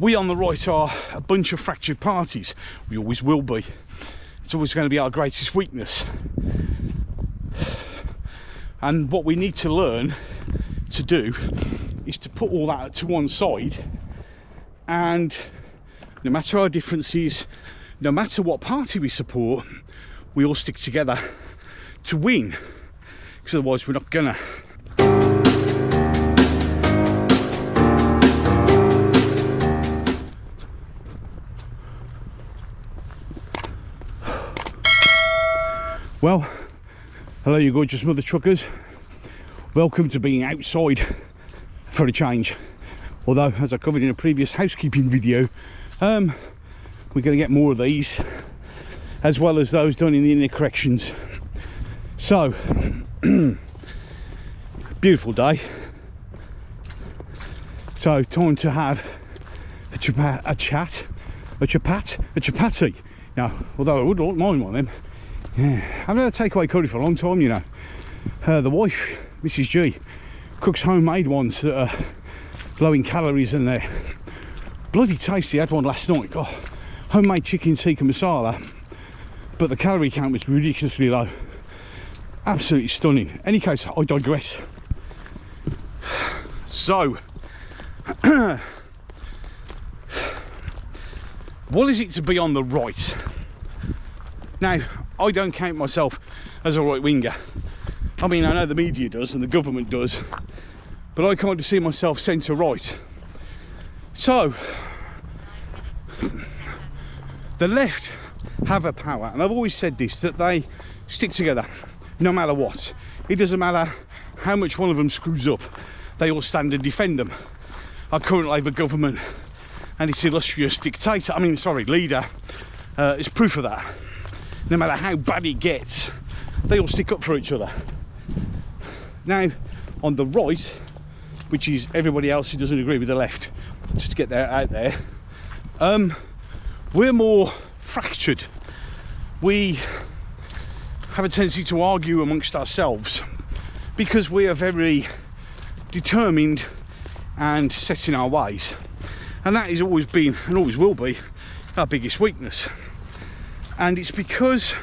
We on the right are a bunch of fractured parties. We always will be. It's always going to be our greatest weakness. And what we need to learn to do is to put all that to one side, and no matter our differences, no matter what party we support, we all stick together to win, because otherwise we're not gonna. Well, hello you gorgeous mother truckers. Welcome to being outside for a change. Although, as I covered in a previous housekeeping video, we're going to get more of these, as well as those done in the inner corrections. So, beautiful day. So, time to have a chapati. Now, although I wouldn't mind one of them. Yeah, I've had a takeaway curry for a long time, you know. The wife, Mrs. G, cooks homemade ones that are low in calories, and they're bloody tasty. I had one last night. Oh, homemade chicken tikka masala, but the calorie count was ridiculously low. Absolutely stunning. In any case, I digress. So, what is it to be on the right? Now, I don't count myself as a right-winger. I mean, I know the media does and the government does, but I kind of see myself centre-right. So, the left have a power, and I've always said this, that they stick together no matter what. It doesn't matter how much one of them screws up, they all stand and defend them. Our current Labour government and its illustrious leader is proof of that. No matter how bad it gets, they all stick up for each other. Now, on the right, which is everybody else who doesn't agree with the left, just to get that out there, we're more fractured. We have a tendency to argue amongst ourselves because we are very determined and set in our ways, and that has always been and always will be our biggest weakness. And it's because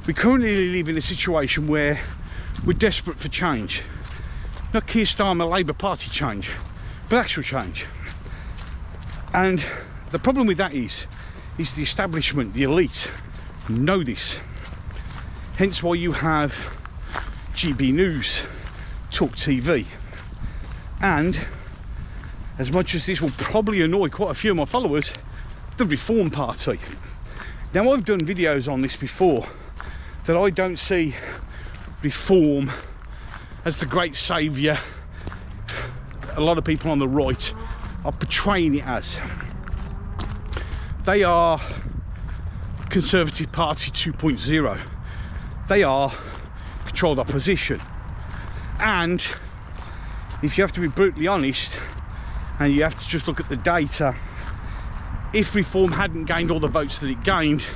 we currently live in a situation where we're desperate for change. Not Keir Starmer Labour Party change, but actual change. And the problem with that is the establishment, the elite, know this. Hence why you have GB News, Talk TV. And as much as this will probably annoy quite a few of my followers, the Reform Party. Now, I've done videos on this before, that I don't see Reform as the great saviour a lot of people on the right are portraying it as. They are Conservative Party 2.0. They are controlled opposition. And if you have to be brutally honest, and you have to just look at the data, if Reform hadn't gained all the votes that it gained,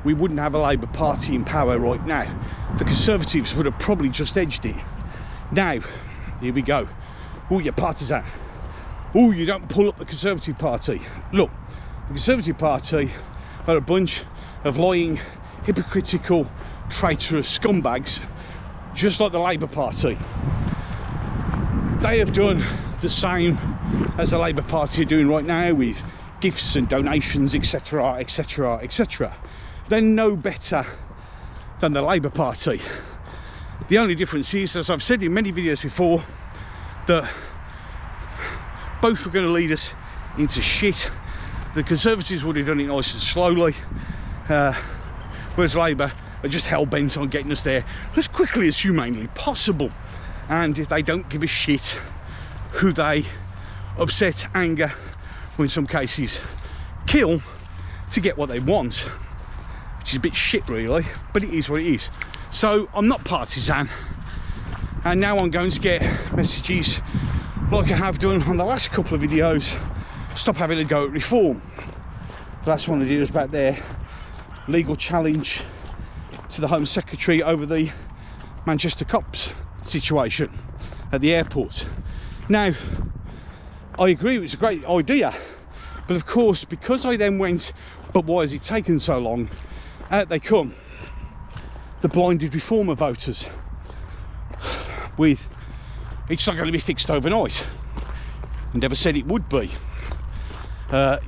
we wouldn't have a Labour Party in power right now. The Conservatives would have probably just edged it. Now, here we go. Oh, you're partisan. Oh, you don't pull up the Conservative Party. Look, the Conservative Party are a bunch of lying, hypocritical, traitorous scumbags, just like the Labour Party. They have done the same as the Labour Party are doing right now, with gifts and donations, etc, etc, etc. They're no better than the Labour Party. The only difference is, as I've said in many videos before, that both were going to lead us into shit. The Conservatives would have done it nice and slowly, whereas Labour are just hell-bent on getting us there as quickly as humanly possible. And if they don't give a shit who they upset, anger, or in some cases kill to get what they want, which is a bit shit really, but it is what it is. So I'm not partisan, and now I'm going to get messages like I have done on the last couple of videos. Stop having a go at Reform. The last one I did was about their legal challenge to the Home Secretary over the Manchester cops situation at the airport. Now, I agree, it's a great idea But of course, because I then went, but why has it taken so long? Out they come, the blinded reformer voters, with it's not going to be fixed overnight. Never said it would be.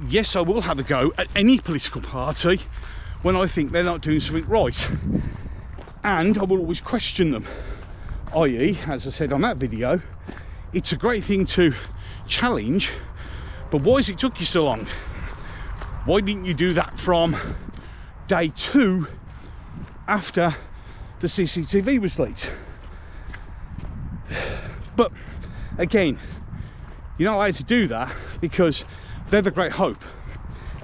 Yes, I will have a go at any political party when I think they're not doing something right, and I will always question them. I.e., as I said on that video, it's a great thing to challenge, but why has it took you so long? Why didn't you do that from day 2 after the CCTV was leaked? But again, you're not allowed to do that because they're the great hope.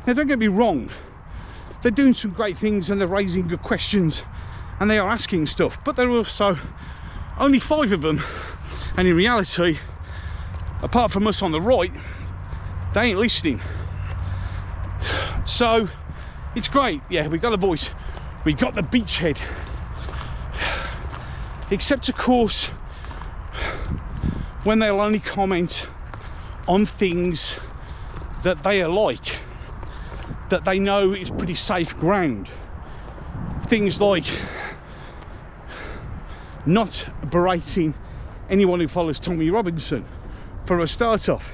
Now, don't get me wrong, they're doing some great things and they're raising good questions and they are asking stuff, but there are also only 5 of them, and in reality, apart from us on the right, they ain't listening. So it's great, yeah, we got a voice, we got the beachhead, except of course when they'll only comment on things that they are like, that they know is pretty safe ground. Things like not berating anyone who follows Tommy Robinson, for a start off.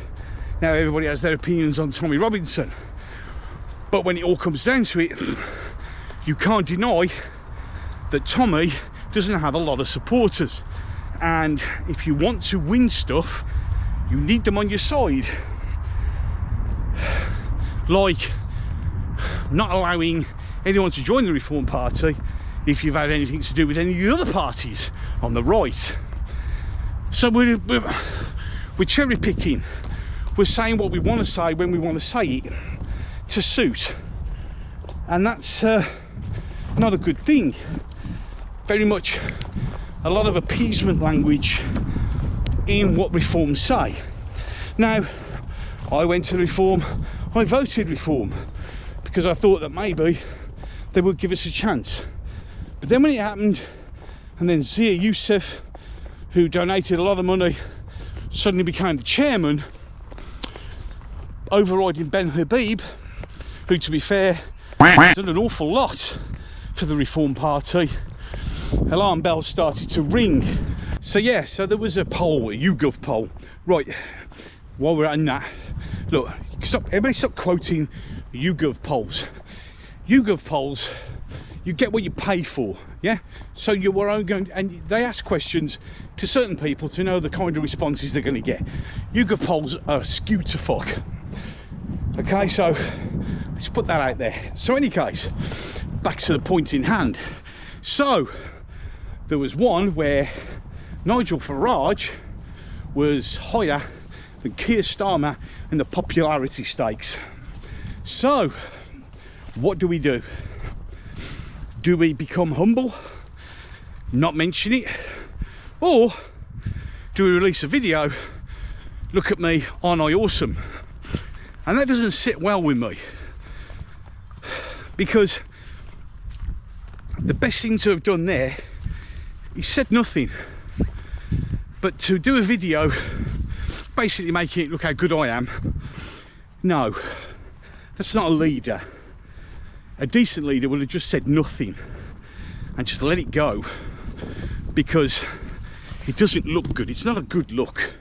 Now, everybody has their opinions on Tommy Robinson, but when it all comes down to it, you can't deny that Tommy doesn't have a lot of supporters, and if you want to win stuff, you need them on your side. Like not allowing anyone to join the Reform Party if you've had anything to do with any of the other parties on the right. So we're cherry picking. We're saying what we want to say when we want to say it to suit, and that's not a good thing. Very much a lot of appeasement language in what Reform say. Now, I went to Reform, I voted Reform because I thought that maybe they would give us a chance. But then when it happened, and then Zia Youssef, who donated a lot of money, suddenly became the chairman, overriding Ben Habib, who, to be fair, done an awful lot for the Reform Party, alarm bells started to ring. So yeah, so there was a poll, a YouGov poll. Right, while we're at that, look, everybody stop quoting YouGov polls. YouGov polls, you get what you pay for, yeah? So you are going, and they ask questions to certain people to know the kind of responses they're going to get. YouGov polls are skewed to fuck. Okay, so let's put that out there. So in any case, back to the point in hand. So there was one where Nigel Farage was higher than Keir Starmer in the popularity stakes. So what do? Do we become humble, not mention it, or do we release a video, look at me, aren't I awesome? And that doesn't sit well with me, because the best thing to have done there is said nothing, but to do a video basically making it look how good I am. No, that's not a leader. A decent leader would have just said nothing and just let it go, because it doesn't look good. It's not a good look.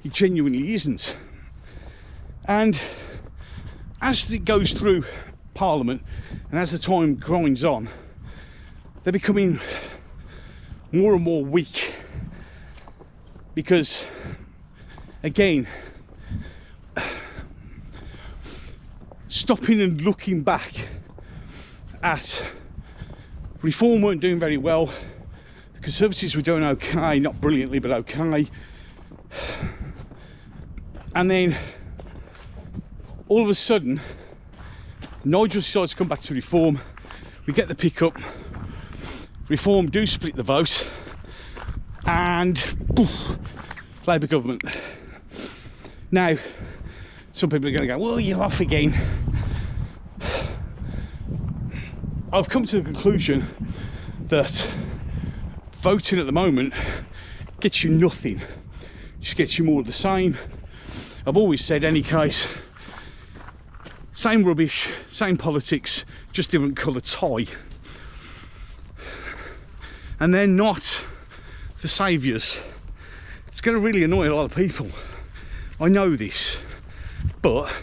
It genuinely isn't. And as it goes through Parliament and as the time grinds on, they're becoming more and more weak, because again, stopping and looking back at Reform weren't doing very well, the Conservatives were doing okay, not brilliantly but okay, and then all of a sudden Nigel decides to come back to Reform, we get the pickup, Reform do split the vote, and poof, Labour government. Now some people are going to go, well, you're off again. I've come to the conclusion that voting at the moment gets you nothing, just gets you more of the same. I've always said, any case, Same rubbish, same politics, just different colour tie. And they're not the saviours. It's going to really annoy a lot of people. I know this. But,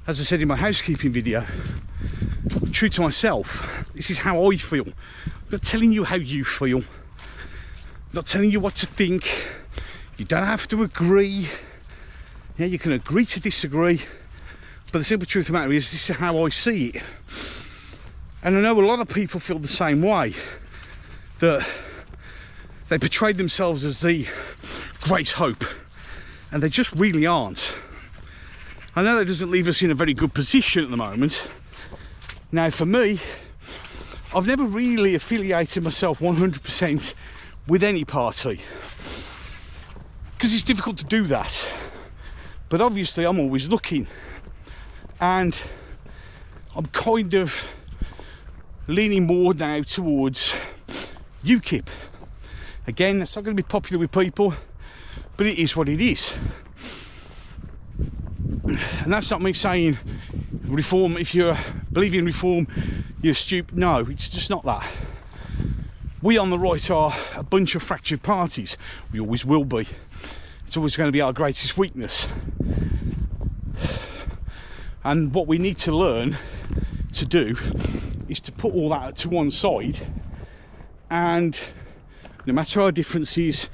as I said in my housekeeping video, I'm true to myself. This is how I feel. I'm not telling you how you feel. I'm not telling you what to think. You don't have to agree. Yeah, you can agree to disagree. But the simple truth of the matter is, this is how I see it. And I know a lot of people feel the same way. That they portrayed themselves as the great hope. And they just really aren't. I know that doesn't leave us in a very good position at the moment. Now, for me, I've never really affiliated myself 100% with any party. Because it's difficult to do that. But obviously, I'm always looking. And I'm kind of leaning more now towards UKIP. Again, that's not going to be popular with people, but it is what it is. And that's not me saying reform, if you believe in reform, you're stupid. No, it's just not that. We on the right are a bunch of fractured parties. We always will be. It's always going to be our greatest weakness. And what we need to learn to do is to put all that to one side, and no matter our differences,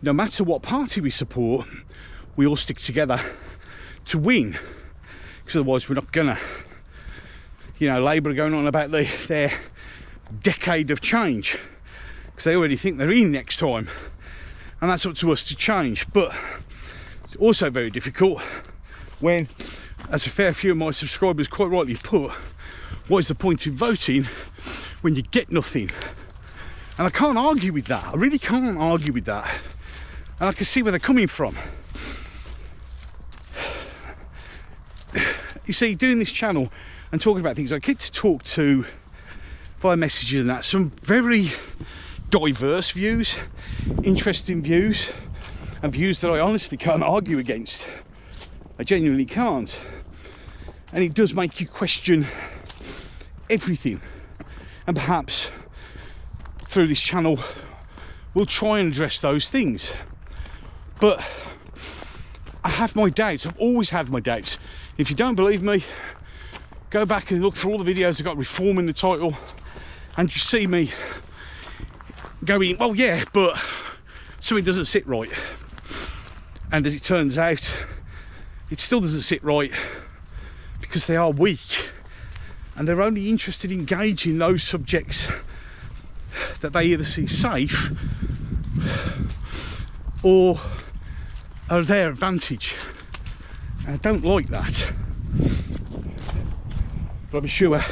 no matter what party we support, we all stick together to win. Because otherwise we're not gonna. You know, Labour are going on about their decade of change, because they already think they're in next time, and that's up to us to change. But it's also very difficult when, as a fair few of my subscribers quite rightly put, what is the point in voting when you get nothing? And I can't argue with that. I really can't argue with that. And I can see where they're coming from. You see, doing this channel and talking about things, I get to talk to, via messages and that, some very diverse views, interesting views, and views that I honestly can't argue against. I genuinely can't. And it does make you question everything. And perhaps through this channel we'll try and address those things. But I have my doubts. I've always had my doubts. If you don't believe me, go back and look for all the videos that got reform in the title, and you see me going, well, yeah, but something doesn't sit right. And as it turns out, it still doesn't sit right, because they are weak and they're only interested in engaging those subjects that they either see safe or are their advantage. And I don't like that. But I'm sure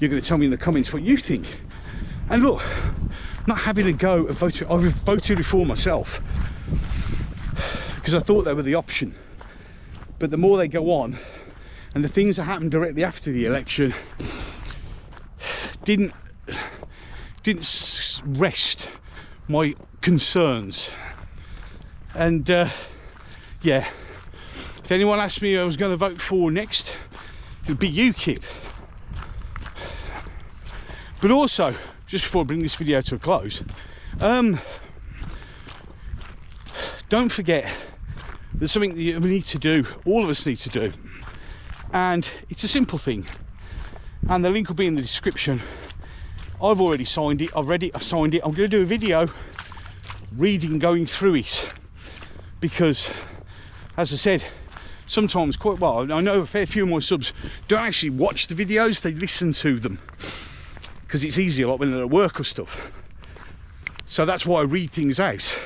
you're going to tell me in the comments what you think. And look, not having a go at voting, I voted reform myself because I thought they were the option. But the more they go on, and the things that happened directly after the election didn't rest my concerns. And yeah, if anyone asked me who I was going to vote for next, it would be UKIP. But also, just before I bring this video to a close, don't forget there's something that we need to do, all of us need to do, and it's a simple thing, and the link will be in the description. I've already signed it, I've read it, I've signed it. I'm going to do a video reading, going through it, because as I said, sometimes quite well, I know a fair few of my subs don't actually watch the videos, they listen to them because it's easier, like when they're at work or stuff. So that's why I read things out.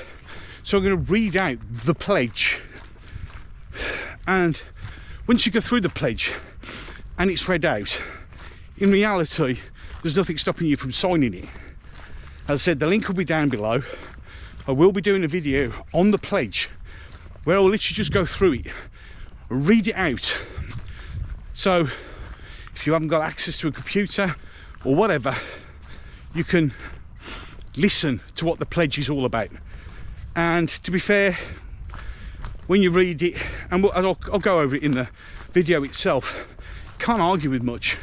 So I'm going to read out the pledge, and once you go through the pledge and it's read out, in reality there's nothing stopping you from signing it. As I said, the link will be down below. I will be doing a video on the pledge where I'll literally just go through it, read it out. So if you haven't got access to a computer or whatever, you can listen to what the pledge is all about. And to be fair, when you read it, and I'll go over it in the video itself, can't argue with much,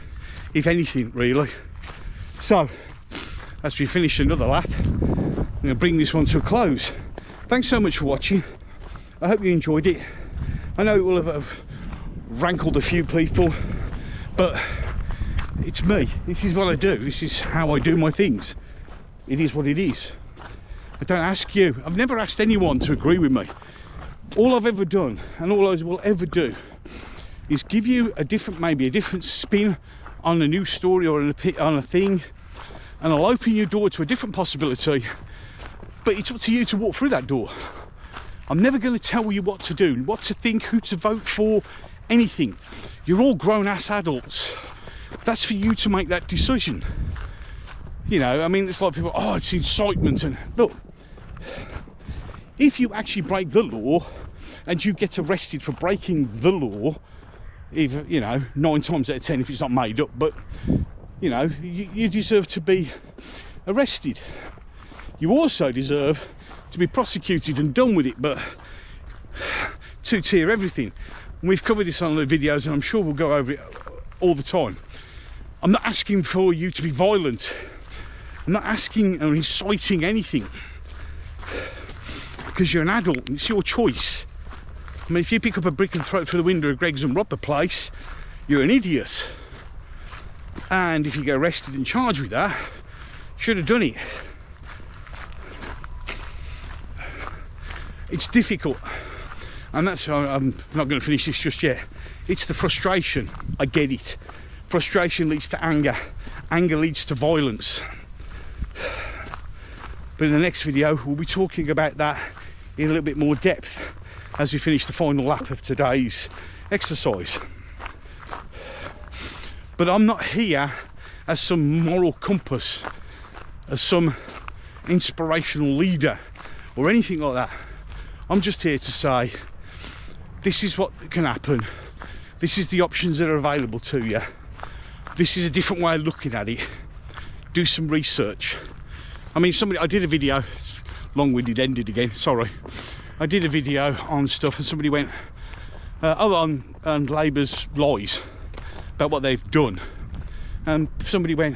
if anything, really. So, as we finish another lap, I'm going to bring this one to a close. Thanks so much for watching. I hope you enjoyed it. I know it will have rankled a few people, but it's me. This is what I do. This is how I do my things. It is what it is. I don't ask you. I've never asked anyone to agree with me. All I've ever done, and all I will ever do, is give you a different, maybe a different spin on a new story or on a thing, and I'll open your door to a different possibility, but it's up to you to walk through that door. I'm never going to tell you what to do, what to think, who to vote for, anything. You're all grown-ass adults. That's for you to make that decision. You know, I mean, it's like people, oh, it's incitement, and look, if you actually break the law and you get arrested for breaking the law, even, you know, 9 times out of 10 if it's not made up, but you know, you deserve to be arrested. You also deserve to be prosecuted and done with it, but two-tier everything. And we've covered this on the videos, and I'm sure we'll go over it all the time. I'm not asking for you to be violent. I'm not asking or inciting anything, because you're an adult and it's your choice. I mean, if you pick up a brick and throw it through the window of Greg's and rob the place, you're an idiot. And if you get arrested and charged with that, you should have done it. It's difficult, and that's why I'm not going to finish this just yet. It's the frustration. I get it. Frustration leads to anger. Anger leads to violence. But in the next video, we'll be talking about that in a little bit more depth as we finish the final lap of today's exercise. But I'm not here as some moral compass, as some inspirational leader or anything like that. I'm just here to say, this is what can happen. This is the options that are available to you. This is a different way of looking at it. Do some research. I mean, I did a video, long-winded, ended again, sorry. I did a video on stuff and somebody went, on Labour's lies about what they've done. And somebody went,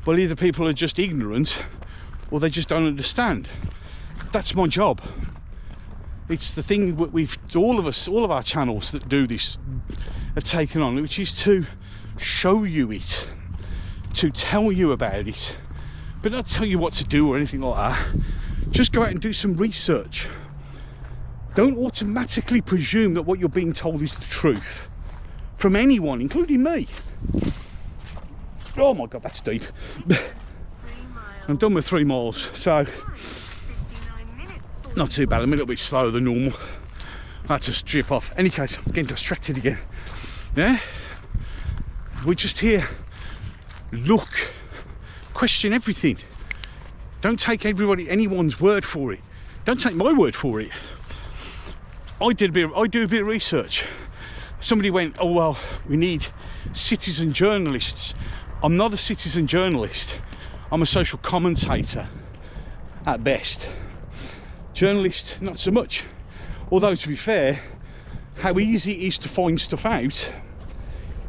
well, either people are just ignorant or they just don't understand. That's my job. It's the thing that all of our channels that do this have taken on, which is to show you it, to tell you about it, but not tell you what to do or anything like that. Just go out and do some research. Don't automatically presume that what you're being told is the truth from anyone, including me. Oh my God, that's deep. I'm done with 3 miles, so not too bad. I'm a little bit slower than normal. I had to strip off. Any case, I'm getting distracted again. Yeah, we're just here. Look, question everything. Don't take anyone's word for it. Don't take my word for it. I do a bit of research. Somebody went, oh well, we need citizen journalists. I'm not a citizen journalist. I'm a social commentator at best. Journalist, not so much. Although, to be fair, how easy it is to find stuff out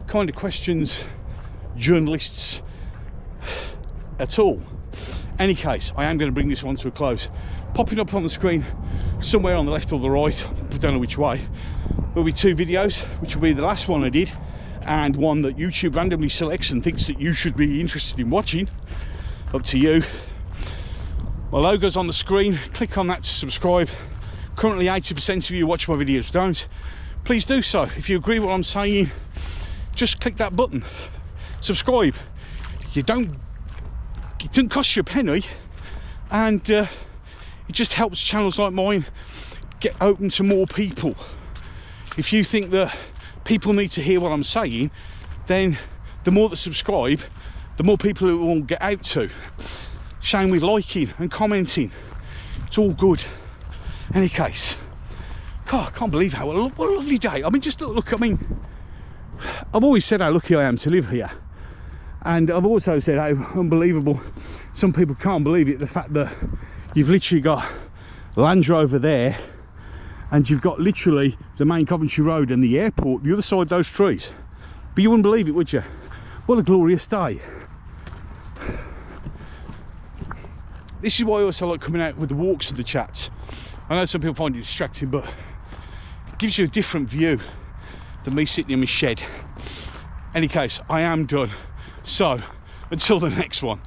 kind of questions journalists at all. Any case, I am going to bring this one to a close. Popping up on the screen somewhere on the left or the right, I don't know which way, there'll be 2 videos, which will be the last one I did and one that YouTube randomly selects and thinks that you should be interested in watching. Up to you. My logo's on the screen. Click on that to subscribe. Currently 80% of you watch my videos don't. Please do so. If you agree with what I'm saying, just click that button. Subscribe. It doesn't cost you a penny, and it just helps channels like mine get open to more people. If you think that people need to hear what I'm saying, then the more that subscribe, the more people it will get out to. Same with liking and commenting. It's all good. Any case, God, I can't believe what a lovely day. I mean, just look, I mean, I've always said how lucky I am to live here. And I've also said how unbelievable, some people can't believe it, the fact that you've literally got Land Rover there, and you've got literally the main Coventry Road and the airport the other side of those trees. But you wouldn't believe it, would you? What a glorious day. This is why I also like coming out with the walks and the chats. I know some people find it distracting, but it gives you a different view than me sitting in my shed. Any case, I am done. So, until the next one,